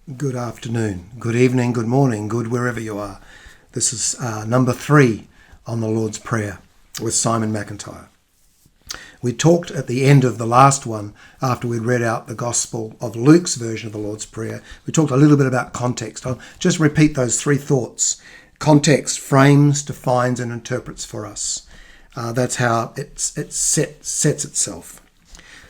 Good afternoon, good evening, good morning, good wherever you are. This is number 3 on the Lord's Prayer with Simon McIntyre. We talked at the end of the last one, after we'd read out the Gospel of Luke's version of the Lord's Prayer, we talked a little bit about context. I'll just repeat those 3 thoughts. Context frames, defines and interprets for us. That's how it sets itself.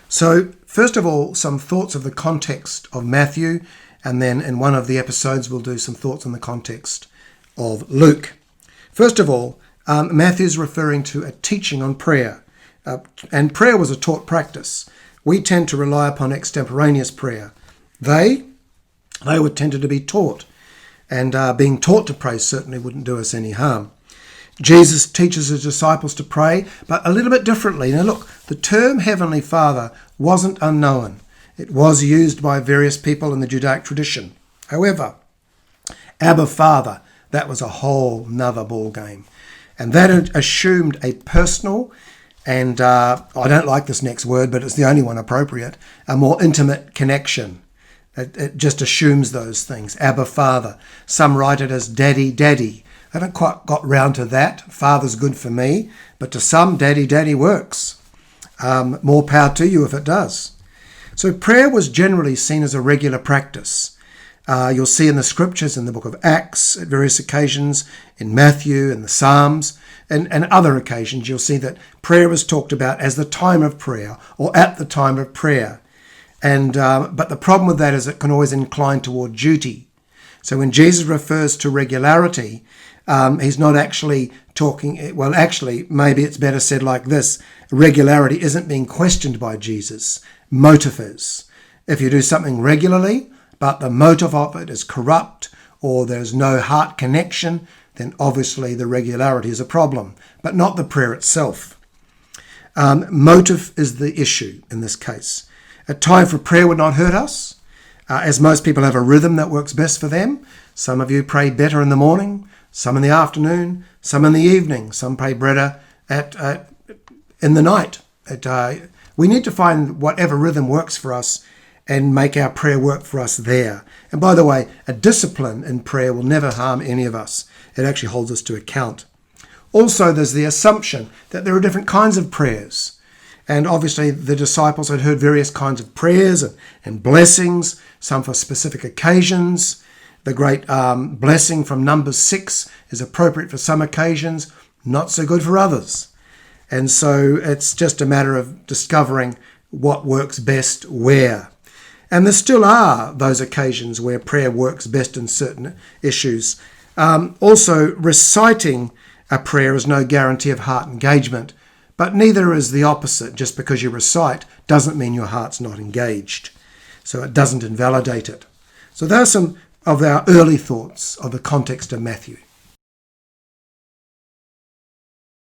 So, first of all, some thoughts of the context of Matthew, and then in one of the episodes we'll do some thoughts on the context of Luke. First of all, Matthew's referring to a teaching on prayer. And prayer was a taught practice. We tend to rely upon extemporaneous prayer. They were tended to be taught. And being taught to pray certainly wouldn't do us any harm. Jesus teaches his disciples to pray, but a little bit differently. Now look, the term Heavenly Father wasn't unknown. It was used by various people in the Judaic tradition. However, Abba Father, that was a whole nother ball game. And that assumed a personal and, I don't like this next word, but it's the only one appropriate, a more intimate connection. It just assumes those things. Abba Father. Some write it as Daddy, Daddy. I haven't quite got round to that. Father's good for me, but to some, Daddy, Daddy works. More power to you if it does. So prayer was generally seen as a regular practice. You'll see in the scriptures, in the book of Acts, at various occasions, in Matthew and the Psalms, and other occasions, you'll see that prayer was talked about as the time of prayer or at the time of prayer. And but the problem with that is it can always incline toward duty. So when Jesus refers to regularity, he's not actually talking, well, actually, maybe it's better said like this. Regularity isn't being questioned by Jesus. Motive is. If you do something regularly, but the motive of it is corrupt or there's no heart connection, then obviously the regularity is a problem, but not the prayer itself. Motive is the issue in this case. A time for prayer would not hurt us, as most people have a rhythm that works best for them. Some of you pray better in the morning, some in the afternoon, some in the evening, some pray better in the night. We need to find whatever rhythm works for us and make our prayer work for us there. And by the way, a discipline in prayer will never harm any of us. It actually holds us to account. Also, there's the assumption that there are different kinds of prayers. And obviously the disciples had heard various kinds of prayers and blessings, some for specific occasions. The great blessing from Numbers 6 is appropriate for some occasions, not so good for others. And so it's just a matter of discovering what works best where. And there still are those occasions where prayer works best in certain issues. Also, reciting a prayer is no guarantee of heart engagement, but neither is the opposite. Just because you recite doesn't mean your heart's not engaged. So it doesn't invalidate it. So those are some of our early thoughts of the context of Matthew.